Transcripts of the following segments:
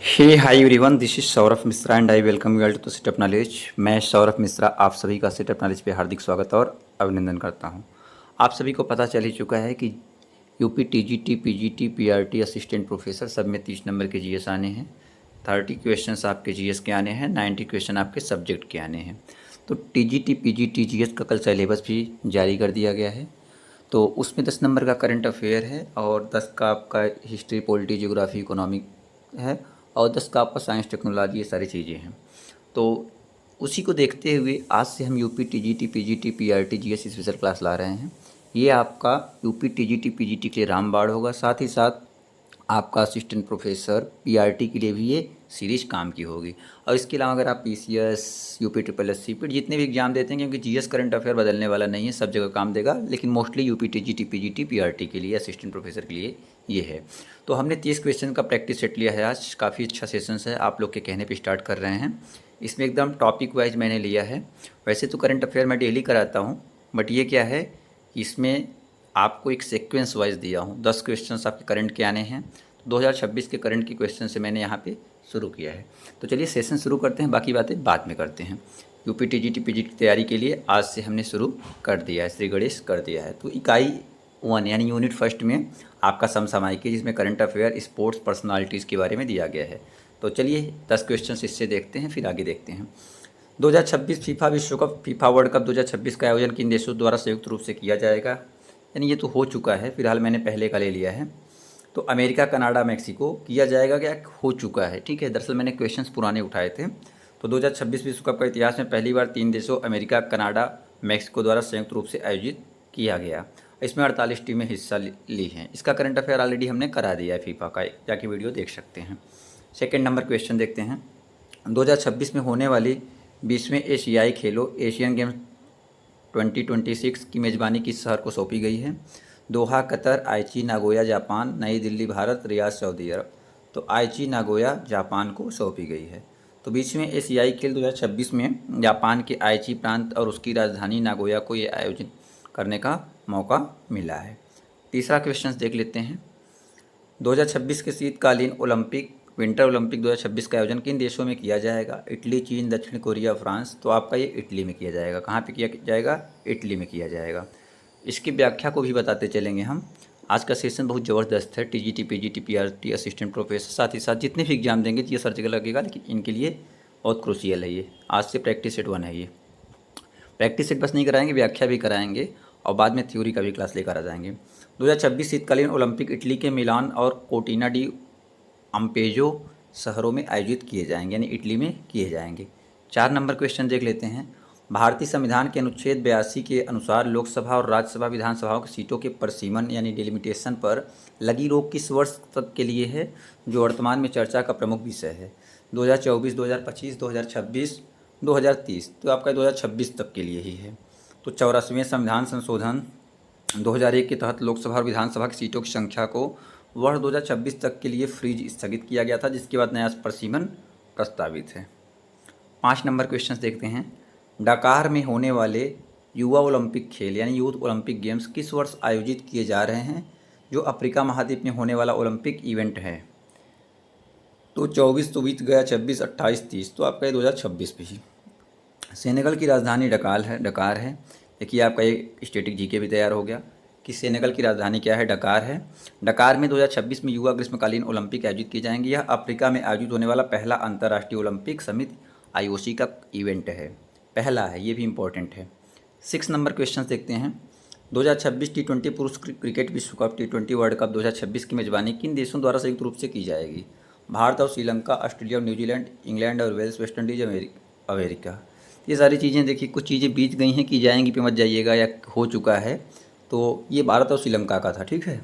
Hey hi everyone, this is Saurabh Mishra and I welcome you all to setup knowledge. मैं सौरभ मिश्रा आप सभी का setup knowledge पे हार्दिक स्वागत और अभिनंदन करता हूं। आप सभी को पता चल ही चुका है कि UP TGT PGT PRT assistant professor सब में 30 नंबर के जीएस आने हैं। 30 क्वेश्चंस आपके जीएस के आने हैं, 90 क्वेश्चन आपके सब्जेक्ट के आने हैं। तो टीजीटी पीजीटी जीएस का कल सिलेबस भी जारी कर दिया गया है। तो उसमें 10 नंबर का करंट अफेयर है और 10 का आपका हिस्ट्री पॉलिटी ज्योग्राफी इकोनॉमिक है और 10 का आपका साइंस टेक्नोलॉजी, ये सारी चीज़ें हैं। तो उसी को देखते हुए आज से हम UP TGT PGT PRT GS special class ला रहे हैं। ये आपका यूपी टीजीटी पीजीटी के लिए रामबाण होगा, साथ ही साथ आपका असिस्टेंट प्रोफेसर पीआरटी के लिए भी ये सीरीज काम की होगी। और इसके अलावा अगर आप पीसीएस यूपी ट्रिपल एस सीपीट जितने भी एग्जाम देते हैं, क्योंकि जीएस करंट अफेयर बदलने वाला नहीं है, सब जगह काम देगा, लेकिन mostly UP TGT PGT PRT के लिए असिस्टेंट प्रोफेसर के लिए ये है। तो हमने 30 क्वेश्चन का प्रैक्टिस सेट लिया है आज। काफ़ी अच्छा सेशंस है, आप लोग के कहने पे स्टार्ट कर रहे हैं। इसमें एकदम टॉपिक वाइज मैंने लिया है। वैसे तो करंट अफेयर मैं डेली कराता हूँ, बट ये क्या है, इसमें आपको एक सीक्वेंस वाइज दिया हूँ। 10 क्वेश्चंस आपके करंट के आने हैं। 2026 के करंट की क्वेश्चन से मैंने यहाँ पे शुरू किया है। तो चलिए सेशन शुरू करते हैं, बाकी बातें बाद में करते हैं। यूपी टीजीटी पीजीटी की तैयारी के लिए आज से हमने शुरू कर दिया है, श्री गणेश कर दिया है। तो इकाई 1 यानी यूनिट फर्स्ट में आपका समसामयिक है, जिसमें करंट अफेयर, स्पोर्ट्स, पर्सनालिटीज़ के बारे में दिया गया है। तो चलिए 10 क्वेश्चन इससे देखते हैं, फिर आगे देखते हैं। 2026 फीफा विश्व कप, फीफा वर्ल्ड कप 2026 का आयोजन किन देशों द्वारा संयुक्त रूप से किया जाएगा? यानी ये तो हो चुका है, फिलहाल मैंने पहले का ले लिया है। तो अमेरिका, कनाडा, मैक्सिको किया जाएगा, क्या हो चुका है, ठीक है। दरअसल मैंने क्वेश्चंस पुराने उठाए थे। तो 2026 विश्व कप का इतिहास में पहली बार 3 देशों अमेरिका, कनाडा, मैक्सिको द्वारा संयुक्त रूप से आयोजित किया गया। इसमें 48 टीमें हिस्सा ली हैं। इसका करंट अफेयर ऑलरेडी हमने करा दिया है, फीफा का, जाके वीडियो देख सकते हैं। सेकेंड नंबर क्वेश्चन देखते हैं। 2026 में होने वाली 20वें एशियाई खेलों एशियन गेम्स 2026 की मेज़बानी किस शहर को सौंपी गई है? दोहा कतर, आइची नागोया जापान, नई दिल्ली भारत, रियाद सऊदी अरब। तो आइची नागोया जापान को सौंपी गई है। तो 20वें एशियाई खेल 2026 में जापान के आइची प्रांत और उसकी राजधानी नागोया को ये आयोजित करने का मौका मिला है। तीसरा क्वेश्चन देख लेते हैं। 2026 के शीतकालीन ओलंपिक, विंटर ओलंपिक 2026 का आयोजन किन देशों में किया जाएगा? इटली, चीन, दक्षिण कोरिया, फ्रांस। तो आपका ये इटली में किया जाएगा। कहाँ पे किया जाएगा? इटली में किया जाएगा। इसकी व्याख्या को भी बताते चलेंगे हम। आज का सेशन बहुत ज़बरदस्त है। TGT PGT PRT assistant professor, साथ ही साथ जितने भी एग्जाम देंगे ये हर जगह लगेगा, लेकिन इनके लिए बहुत क्रूशियल है ये। आज से प्रैक्टिस सेट 1 है ये। प्रैक्टिस सेट बस नहीं कराएंगे, व्याख्या भी कराएंगे और बाद में थ्योरी का भी क्लास लेकर आ जाएंगे। 2026 शीतकालीन ओलंपिक इटली के मिलान और कोटिना डी अम्पेजो शहरों में आयोजित किए जाएंगे, यानी इटली में किए जाएंगे। 4 नंबर क्वेश्चन देख लेते हैं। भारतीय संविधान के अनुच्छेद 82 के अनुसार लोकसभा और राज्यसभा विधानसभाओं की सीटों के परिसीमन यानी डिलिमिटेशन पर लगी रोक किस वर्ष तक के लिए है, जो वर्तमान में चर्चा का प्रमुख विषय है? 2024, 2025, 2026, 2030। तो आपका 2026 तक के लिए ही है। तो 84वें संविधान संशोधन 2001 के तहत लोकसभा और विधानसभा की सीटों की संख्या को वर्ष 2026 तक के लिए फ्रीज स्थगित किया गया था, जिसके बाद नया परिसीमन प्रस्तावित है। 5 नंबर क्वेश्चन देखते हैं। डकार में होने वाले युवा ओलंपिक खेल यानी यूथ ओलंपिक गेम्स किस वर्ष आयोजित किए जा रहे हैं, जो अफ्रीका महाद्वीप में होने वाला ओलंपिक इवेंट है? तो 24 तो बीत गया, 26, 28, 30। तो आपका ये 2026 पे ही। सेनेगल की राजधानी डकार है। देखिए आपका ये स्टैटिक जीके भी तैयार हो गया कि सेनेगल की राजधानी क्या है, डकार है। डकार में 2026 में युवा ग्रीष्मकालीन ओलंपिक आयोजित किए जाएंगे। यह अफ्रीका में आयोजित होने वाला पहला अंतर्राष्ट्रीय ओलंपिक समिति आईओसी का इवेंट है, पहला है, ये भी इम्पोर्टेंट है। 6 नंबर क्वेश्चन देखते हैं। 2026 टी20 पुरुष क्रिकेट विश्व कप, टी20 वर्ल्ड कप 2026 की मेजबानी किन देशों द्वारा संयुक्त रूप से की जाएगी? भारत और श्रीलंका, ऑस्ट्रेलिया और न्यूजीलैंड, इंग्लैंड और वेल्स, वेस्ट इंडीज, अमेरिका। ये सारी चीज़ें देखिए, कुछ चीज़ें बीत गई हैं कि जाएंगी पे मत जाइएगा, या हो चुका है। तो ये भारत और श्रीलंका का था, ठीक है।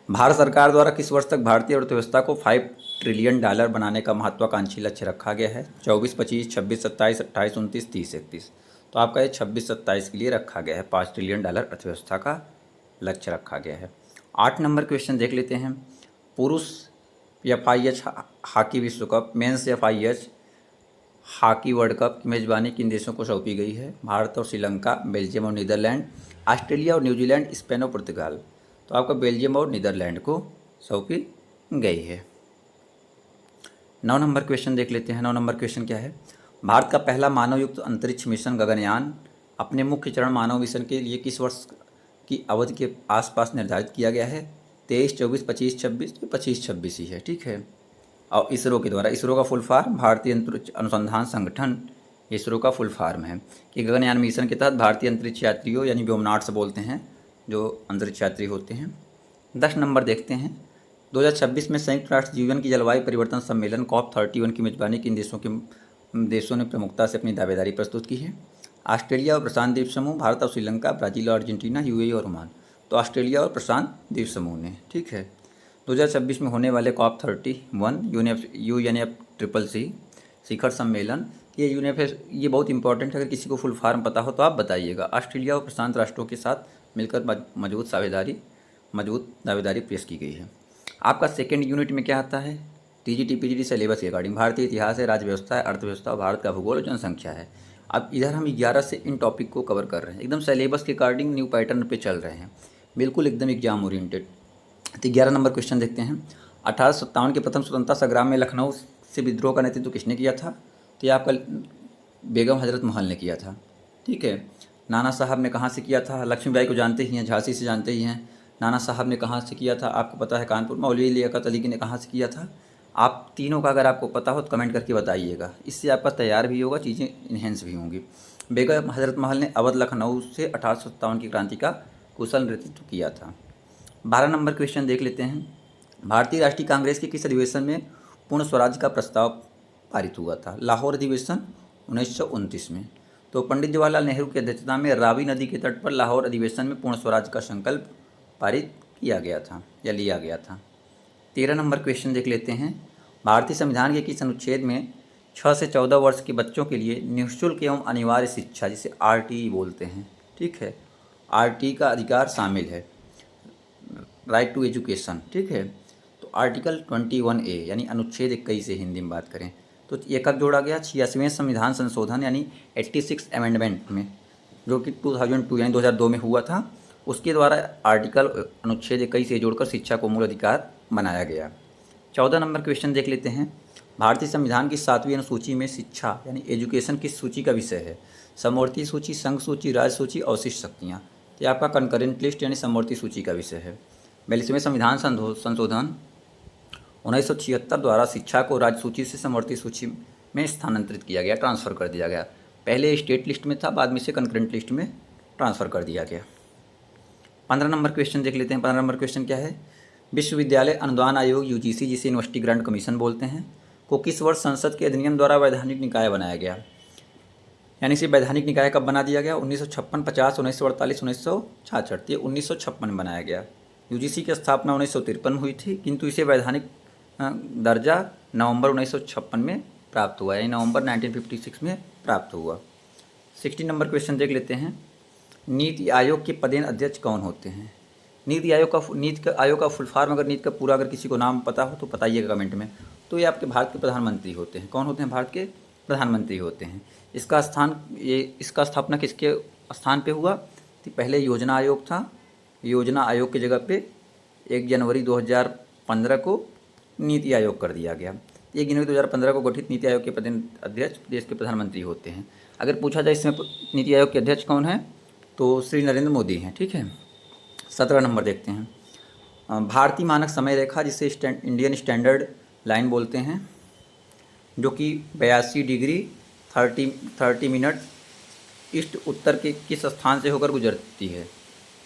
भारत सरकार द्वारा किस वर्ष तक भारतीय अर्थव्यवस्था को $5 ट्रिलियन बनाने का महत्वाकांक्षी लक्ष्य रखा गया है? 24, 25, 26, 27, 28, 29, 30, 31। तो आपका ये 26, 27 के लिए रखा गया है। $5 ट्रिलियन अर्थव्यवस्था का लक्ष्य रखा गया है। 8 नंबर क्वेश्चन देख लेते हैं। पुरुष FIH हॉकी विश्व कप, men's FIH hockey world cup की मेजबानी किन देशों को सौंपी गई है? भारत और श्रीलंका, बेल्जियम और नीदरलैंड, ऑस्ट्रेलिया और न्यूजीलैंड, स्पेन और पुर्तगाल। तो आपका बेल्जियम और नीदरलैंड को सौंपी गई है। 9 नंबर क्वेश्चन देख लेते हैं। 9 नंबर क्वेश्चन क्या है? भारत का पहला मानवयुक्त अंतरिक्ष मिशन गगनयान अपने मुख्य चरण मानव मिशन के लिए किस वर्ष की अवधि के आसपास निर्धारित किया गया है? 23, 24, 25, 26, 25, 26 ही है, ठीक है। और इसरो के द्वारा, इसरो का फुल फॉर्म भारतीय अंतरिक्ष अनुसंधान संगठन, इसरो का फुल फॉर्म है कि गगनयान मिशन के तहत भारतीय अंतरिक्ष यात्रियों यानी व्योमनाट्स बोलते हैं जो अंतरिक्ष यात्री होते हैं। 10 नंबर देखते हैं। 2026 में संयुक्त राष्ट्र जीवन की जलवायु परिवर्तन सम्मेलन COP31 की मेजबानी किन देशों ने प्रमुखता से अपनी दावेदारी प्रस्तुत की है? ऑस्ट्रेलिया और प्रशांत द्वीप समूह, भारत और श्रीलंका, ब्राज़ील और अर्जेंटीना, यूएई और ओमान। तो ऑस्ट्रेलिया और प्रशांत द्वीप समूह ने, ठीक है। 2026 में होने वाले COP31 UNFCCC शिखर सम्मेलन, ये बहुत इंपॉर्टेंट है। अगर किसी को फुल फॉर्म पता हो तो आप बताइएगा। ऑस्ट्रेलिया और प्रशांत राष्ट्रों के साथ मिलकर मजबूत दावेदारी पेश की गई है। आपका सेकेंड यूनिट में क्या आता है? टीजीटी पीजीटी सिलेबस के अकॉर्डिंग भारतीय इतिहास है, राज्य व्यवस्था है, अर्थव्यवस्था और भारत का भूगोल और जनसंख्या है। अब इधर हम 11 से इन टॉपिक को कवर कर रहे हैं, एकदम सिलेबस के अकॉर्डिंग न्यू पैटर्न पे चल रहे हैं, बिल्कुल एकदम एग्जाम ओरिएंटेड। तो 11 नंबर क्वेश्चन देखते हैं। 1857 के प्रथम स्वतंत्रता संग्राम में लखनऊ से विद्रोह का नेतृत्व किसने किया था? तो ये आपका बेगम हजरत महल ने किया था, ठीक है। नाना साहब ने कहाँ से किया था? लक्ष्मीबाई को जानते ही हैं, झांसी से जानते ही हैं। नाना साहब ने कहाँ से किया था? आपको पता है कानपुर। मौलवी लियाकत अली ने कहाँ से किया था? आप तीनों का अगर आपको पता हो तो कमेंट करके बताइएगा, इससे आपका तैयार भी होगा, चीज़ें इन्हेंस भी होंगी। बेगम हजरत महल ने अवध लखनऊ से 1857 की क्रांति का कुशल नेतृत्व किया था। 12 नंबर क्वेश्चन देख लेते हैं। भारतीय राष्ट्रीय कांग्रेस के किस अधिवेशन में पूर्ण स्वराज का प्रस्ताव पारित हुआ था? लाहौर अधिवेशन 1929 में। तो पंडित जवाहरलाल नेहरू की अध्यक्षता में रावी नदी के तट पर लाहौर अधिवेशन में पूर्ण स्वराज का संकल्प पारित किया गया था या लिया गया था। 13 नंबर क्वेश्चन देख लेते हैं। भारतीय संविधान के किस अनुच्छेद में 6 से 14 वर्ष के बच्चों के लिए निःशुल्क एवं अनिवार्य शिक्षा, जिसे RTE बोलते हैं, ठीक है, RTE का अधिकार शामिल है, राइट टू एजुकेशन, ठीक है। तो आर्टिकल 21A यानी अनुच्छेद 21 से हिंदी में बात करें तो ये कब जोड़ा गया? 86वें संविधान संशोधन यानी 86 अमेंडमेंट में, जो कि 2002 यानी 2002 में हुआ था। उसके द्वारा आर्टिकल अनुच्छेद 21 से जोड़कर शिक्षा को मूल अधिकार बनाया गया। 14 नंबर क्वेश्चन देख लेते हैं। भारतीय संविधान की 7वीं अनुसूची में शिक्षा यानी एजुकेशन किस सूची का विषय है? समवर्ती सूची, संघ सूची, राज्य सूची, अवशिष्ट शक्तियाँ। तो आपका कंकरेंट लिस्ट यानी समवर्ती सूची का विषय है। 42वें संविधान संशोधन 1976 द्वारा शिक्षा को राज्य सूची से समवर्ती सूची में स्थानांतरित किया गया, ट्रांसफ़र कर दिया गया। पहले स्टेट लिस्ट में था, बाद में से कंकरेंट लिस्ट में ट्रांसफ़र कर दिया गया। 15 नंबर क्वेश्चन देख लेते हैं। 15 नंबर क्वेश्चन क्या है? विश्वविद्यालय अनुदान आयोग UGC, जिसे यूनिवर्सिटी ग्रांट कमीशन बोलते हैं, को किस वर्ष संसद के अधिनियम द्वारा वैधानिक निकाय बनाया गया? यानी इसे वैधानिक निकाय कब बना दिया गया? 1956, 50, 1948, 1966। ये 1956 में बनाया गया। UGC की स्थापना 1953 में हुई थी, किंतु इसे वैधानिक दर्जा नवंबर 1956 में प्राप्त हुआ, यानी नवंबर 1956 में प्राप्त हुआ। 16 नंबर क्वेश्चन देख लेते हैं। नीति आयोग के पदेन अध्यक्ष कौन होते हैं? नीति आयोग का फुल फॉर्म, अगर नीति का पूरा अगर किसी को नाम पता हो तो बताइएगा कमेंट में। तो ये आपके भारत के प्रधानमंत्री होते हैं। कौन होते हैं? भारत के प्रधानमंत्री होते हैं। इसका स्थापना किसके स्थान पे हुआ? तो पहले योजना आयोग था, योजना आयोग की जगह पे 1 जनवरी 2015 को नीति आयोग कर दिया गया। 1 जनवरी 2015 को गठित नीति आयोग के पदेन अध्यक्ष देश के प्रधानमंत्री होते हैं। अगर पूछा जाए इसमें नीति आयोग के अध्यक्ष कौन है तो श्री नरेंद्र मोदी हैं, ठीक है। 17 नंबर देखते हैं। भारतीय मानक समय रेखा, जिसे इंडियन स्टैंडर्ड लाइन बोलते हैं, जो कि 82 डिग्री 30 मिनट ईस्ट उत्तर के किस स्थान से होकर गुजरती है?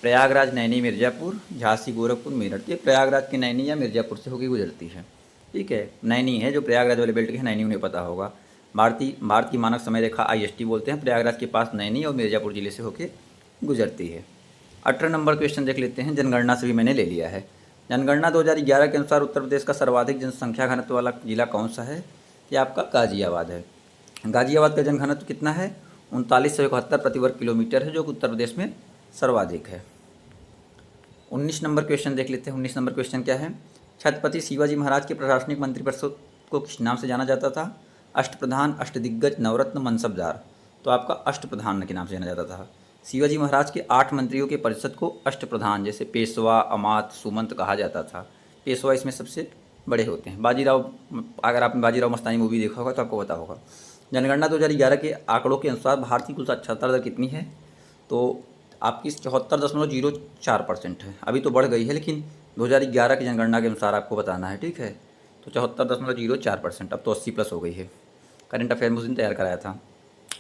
प्रयागराज, नैनी, मिर्ज़ापुर, झांसी, गोरखपुर, मेरठ। ये प्रयागराज के नैनी या मिर्ज़ापुर से होकर गुजरती है, ठीक है। नैनी है जो प्रयागराज वाले बेल्ट के हैं, नैनी उन्हें पता होगा। भारत की मानक समय रेखा IST बोलते हैं, प्रयागराज के पास नैनी और मिर्ज़ापुर जिले से होकर गुजरती है। 18 नंबर क्वेश्चन देख लेते हैं। जनगणना से भी मैंने ले लिया है। जनगणना 2011 के अनुसार उत्तर प्रदेश का सर्वाधिक जनसंख्या घनत्व वाला जिला कौन सा है? ये आपका गाजियाबाद है। गाजियाबाद का जनघनत्व कितना है? 3971 प्रति वर्ग किलोमीटर है, जो कि उत्तर प्रदेश में सर्वाधिक है। 19 नंबर क्वेश्चन देख लेते हैं। 19 नंबर क्वेश्चन क्या है? छत्रपति शिवाजी महाराज के प्रशासनिक मंत्रिपरिषद को किस नाम से जाना जाता था? अष्टप्रधान, अष्टदिग्गज, नवरत्न, मनसबदार। तो आपका अष्टप्रधान के नाम से जाना जाता था। शिवाजी महाराज के 8 मंत्रियों के परिषद को अष्टप्रधान, जैसे पेशवा, अमात्य, सुमंत कहा जाता था। पेशवा इसमें सबसे बड़े होते हैं। बाजीराव, अगर आपने बाजीराव मस्तानी मूवी देखा होगा तो आपको पता होगा। जनगणना 2011 के आंकड़ों के अनुसार भारत की कुल साक्षरता दर कितनी है? तो आपकी 74.04% है। अभी तो बढ़ गई है, लेकिन 2011 की जनगणना के अनुसार आपको बताना है, ठीक है। तो 74.04%, अब तो 80 प्लस हो गई है। करंट अफेयर में उस दिन तैयार कराया था।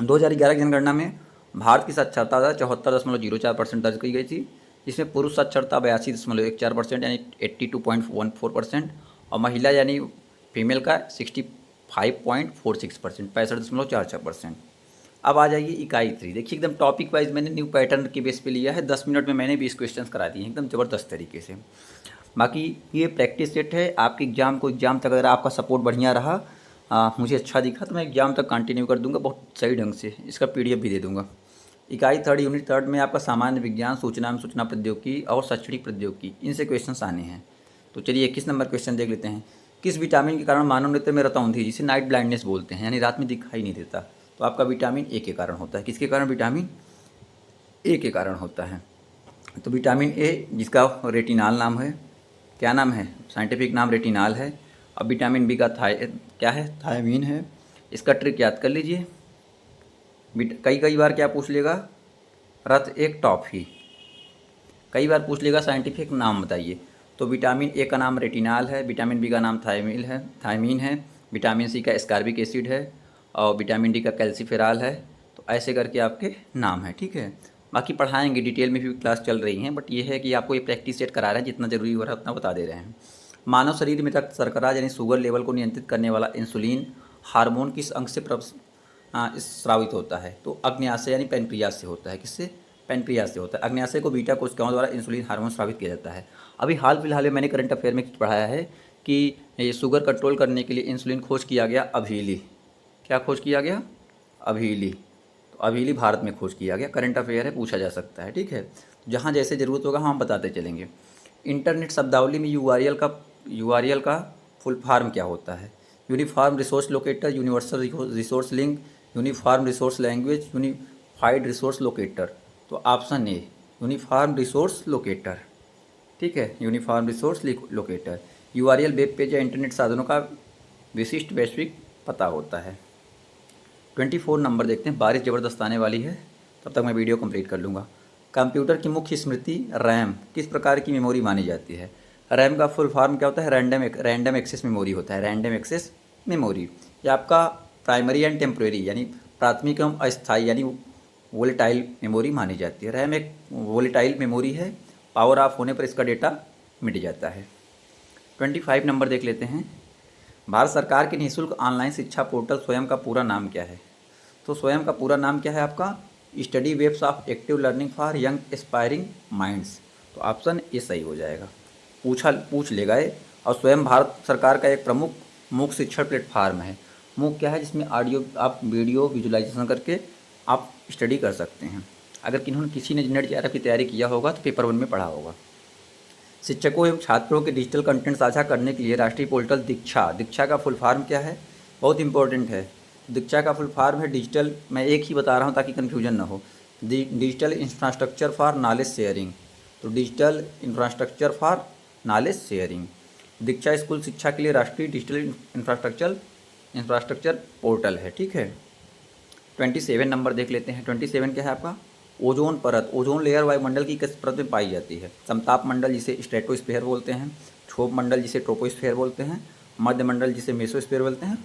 2011 की जनगणना में भारत की साक्षरता दर 74.04% दर्ज की गई थी, जिसमें पुरुष साक्षरता 82.14% यानी 82.14%, और महिला यानी फीमेल का 65.46%, 65.44%। अब आ जाइए इकाई 3। देखिए एकदम टॉपिक वाइज मैंने न्यू पैटर्न के बेस पे लिया है। 10 मिनट में मैंने 20 क्वेश्चन करा दिए हैं एकदम ज़बरदस्त तरीके से। बाकी ये प्रैक्टिस सेट है आपके एग्ज़ाम तक अगर आपका सपोर्ट बढ़िया रहा, मुझे अच्छा दिखा, तो मैं एग्ज़ाम तक कंटिन्यू कर दूंगा बहुत सही ढंग से। इसका PDF भी दे दूंगा। इकाई 3 यूनिट 3 में आपका सामान्य विज्ञान, सूचना एवं सूचना प्रौद्योगिकी और शैक्षणिक प्रौद्योगिकी, इनसे क्वेश्चन आने हैं। तो चलिए 21 नंबर क्वेश्चन देख लेते हैं। किस विटामिन के कारण मानव नेत्र में रतौंधी, जिसे नाइट ब्लाइंडनेस बोलते हैं, यानी रात में दिखाई नहीं देता, तो आपका विटामिन ए के कारण होता है। किसके कारण? विटामिन ए के कारण होता है। तो विटामिन ए, जिसका रेटिनाल नाम है, क्या नाम है? साइंटिफिक नाम रेटिनाल है। अब विटामिन बी का क्या है? थायमीन है। इसका ट्रिक याद कर लीजिए। कई बार क्या पूछ लेगा? रत एक टॉफी। कई बार पूछ लेगा साइंटिफिक नाम बताइए। तो विटामिन ए का नाम रेटिनाल है, विटामिन बी का नाम थायमीन है, विटामिन सी का एस्कॉर्बिक एसिड है, और विटामिन डी का कैल्सीफेरॉल है। तो ऐसे करके आपके नाम है, ठीक है। बाकी पढ़ाएंगे, डिटेल में भी क्लास चल रही हैं, बट ये है कि आपको ये प्रैक्टिस सेट करा रहे हैं, जितना ज़रूरी हो रहा है उतना बता दे रहे हैं। मानव शरीर में रक्त शर्करा यानी शुगर लेवल को नियंत्रित करने वाला इंसुलिन हार्मोन किस अंग से स्रावित होता है? तो अग्न्याशय यानी पेनक्रियास से होता है। किससे? पेनक्रियास से होता है। अग्न्याशय को बीटा कोशिकाओं द्वारा इंसुलिन हार्मोन स्रावित किया जाता है। अभी हाल फिलहाल में मैंने करंट अफेयर में पढ़ाया है कि ये शुगर कंट्रोल करने के लिए इंसुलिन खोज किया गया अभीली। क्या खोज किया गया? अभीली। तो अभीली भारत में खोज किया गया। करंट अफेयर है, पूछा जा सकता है, ठीक है। जहाँ जैसे ज़रूरत होगा हम बताते चलेंगे। इंटरनेट शब्दावली में URL का फुल फॉर्म क्या होता है? Uniform resource locator, universal resource link, uniform resource language, unified resource locator. तो option A uniform resource locator, ठीक है। Uniform resource locator. URL web page या इंटरनेट साधनों का विशिष्ट वैश्विक पता होता है। 24 नंबर देखते हैं। बारिश ज़बरदस्त आने वाली है, तब तक मैं वीडियो कंप्लीट कर लूँगा। कंप्यूटर की मुख्य स्मृति रैम किस प्रकार की मेमोरी मानी जाती है? रैम का फुल फॉर्म क्या होता है? रैंडम एक्सेस मेमोरी होता है। Random access memory. ये आपका प्राइमरी एंड टेम्प्रेरी यानी प्राथमिक एवं अस्थायी यानी वोलेटाइल मेमोरी मानी जाती है। रैम एक वोलेटाइल मेमोरी है, पावर ऑफ होने पर इसका डेटा मिट जाता है। 25 नंबर देख लेते हैं। भारत सरकार के निःशुल्क ऑनलाइन शिक्षा पोर्टल स्वयं का पूरा नाम क्या है? तो स्वयं का पूरा नाम क्या है आपका? Study webs of active learning for young aspiring minds. तो ऑप्शन ए सही हो जाएगा। पूछ लेगा ये। और स्वयं भारत सरकार का एक प्रमुख मूक शिक्षण प्लेटफार्म है। मूक क्या है? जिसमें ऑडियो, आप वीडियो विजुअलाइजेशन करके आप स्टडी कर सकते हैं। अगर किसी ने नेट JRF की तैयारी किया होगा तो पेपर 1 में पढ़ा होगा। शिक्षकों एवं छात्रों के डिजिटल कंटेंट साझा करने के लिए राष्ट्रीय पोर्टल दीक्षा का फुल फॉर्म क्या है? बहुत इंपॉर्टेंट है। दीक्षा का फुल फॉर्म है डिजिटल, मैं एक ही बता रहा हूँ ताकि कन्फ्यूजन ना हो, digital infrastructure for knowledge sharing. तो digital infrastructure for knowledge sharing. Diksha school शिक्षा के लिए राष्ट्रीय डिजिटल इंफ्रास्ट्रक्चर पोर्टल है, ठीक है। 27 नंबर देख लेते हैं। 27 क्या है आपका? ओजोन परत। ओजोन लेयर वायुमंडल की किस परत में पाई जाती है? समताप मंडल जिसे स्ट्रेटोस्फीयर बोलते हैं, क्षोभ मंडल जिसे ट्रोपोस्फीयर बोलते हैं, मध्य मंडल जिसे मेसोस्फीयर बोलते हैं,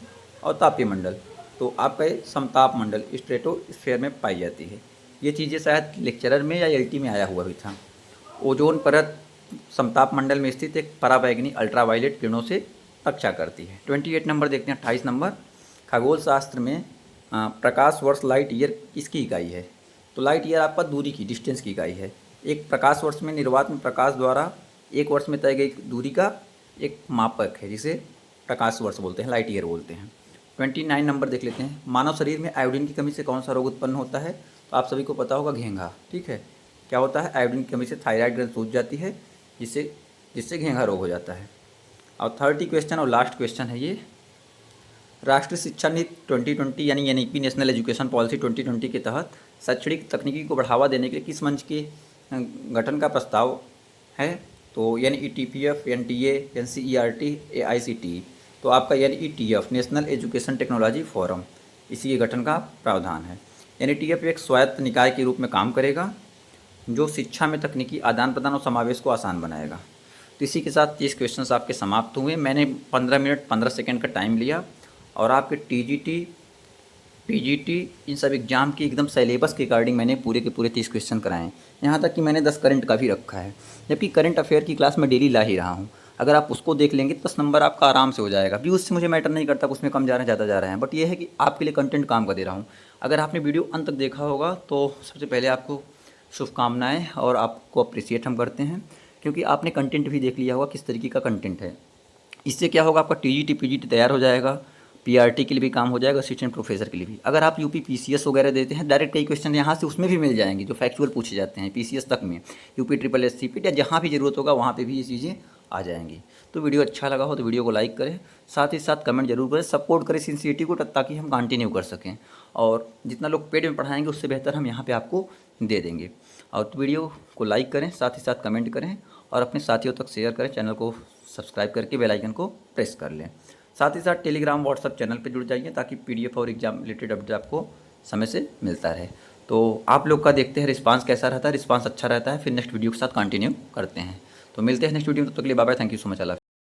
और तापीय मंडल। तो आपका ये समताप मंडल स्ट्रेटोस्फीयर में पाई जाती है। ये चीज़ें शायद लेक्चरर में या LT में आया हुआ भी था। ओजोन परत समताप मंडल में स्थित एक पराबैंगनी अल्ट्रावायलेट किरणों से रक्षा करती है। 28 नंबर देखते हैं। 28 नंबर खगोल शास्त्र में प्रकाश वर्ष लाइट ईयर किसकी इकाई है? तो लाइट ईयर आपका दूरी की, डिस्टेंस की इकाई है। एक प्रकाश वर्ष में निर्वात में प्रकाश द्वारा एक वर्ष में तय गई दूरी का एक मापक है, जिसे प्रकाश वर्ष बोलते हैं, लाइट ईयर बोलते हैं। 29 नंबर देख लेते हैं। मानव शरीर में आयोडीन की कमी से कौन सा रोग उत्पन्न होता है? तो आप सभी को पता होगा, घेंघा, ठीक है। क्या होता है? आयोडीन की कमी से थायराइड ग्रंथि सूज जाती है, जिससे घेंघा रोग हो जाता है। और 30 क्वेश्चन और लास्ट क्वेश्चन है ये। राष्ट्रीय शिक्षा नीति 2020 यानी NEP नेशनल एजुकेशन पॉलिसी 2020 के तहत शैक्षणिक तकनीकी को बढ़ावा देने के लिए किस मंच के गठन का प्रस्ताव है? तो NETPF, NTA, NCERT, AICTE, तो आपका NETF national education technology forum इसी के गठन का प्रावधान है। NETF एक स्वायत्त निकाय के रूप में काम करेगा जो शिक्षा में तकनीकी आदान प्रदान और समावेश को आसान बनाएगा। तो इसी के साथ 30 क्वेश्चंस आपके समाप्त हुए। मैंने 15 मिनट 15 सेकंड का टाइम लिया और आपके TGT, PGT इन सब एग्ज़ाम की एकदम सिलेबस के अकॉर्डिंग मैंने पूरे के पूरे 30 क्वेश्चन कराए। यहाँ तक कि मैंने 10 करंट का भी रखा है, जबकि करंट अफेयर की क्लास में डेली ला ही रहा हूँ। अगर आप उसको देख लेंगे तो 10 नंबर आपका आराम से हो जाएगा। व्यूज़ से मुझे मैटर नहीं करता, उसमें कम जा रहे हैं ज़्यादा जा रहे हैं, बट ये है कि आपके लिए कंटेंट काम का दे रहा हूँ। अगर आपने वीडियो अंत तक देखा होगा तो सबसे पहले आपको शुभकामनाएँ और आपको अप्रिसिएट हम करते हैं, क्योंकि आपने कंटेंट भी देख लिया होगा किस तरीके का कंटेंट है। इससे क्या होगा, आपका TGT PGT तैयार हो जाएगा, PRT के लिए भी काम हो जाएगा, असिस्टेंट प्रोफेसर के लिए भी। अगर आप UP PCS वगैरह देते हैं, डायरेक्ट कई क्वेश्चन यहाँ से उसमें भी मिल जाएंगे जो फैक्चुअल पूछे जाते हैं PCS तक में, UP SSS CPT या जहाँ भी ज़रूरत होगा वहाँ पे भी ये चीज़ें आ जाएंगी। तो वीडियो अच्छा लगा हो तो वीडियो को लाइक करें, साथ ही साथ कमेंट जरूर करें, सपोर्ट करें सिंसियरिटी को, ताकि हम कंटिन्यू कर सकें। और जितना लोग पेड में पढ़ाएंगे उससे बेहतर हम यहाँ पर आपको दे देंगे। और तो वीडियो को लाइक करें, साथ ही साथ कमेंट करें और अपने साथियों तक शेयर करें। चैनल को सब्सक्राइब करके बेल आइकन को प्रेस कर लें। साथ ही साथ टेलीग्राम व्हाट्सएप चैनल पर जुड़ जाइए ताकि PDF और एग्जाम रिलेटेड अपडेट आपको समय से मिलता रहे। तो आप लोग का देखते हैं रिस्पांस कैसा रहता है। रिस्पांस अच्छा रहता है फिर नेक्स्ट वीडियो के साथ कंटिन्यू करते हैं। तो मिलते हैं नेक्स्ट वीडियो में, तब तक के लिए bye bye. Thank you so much.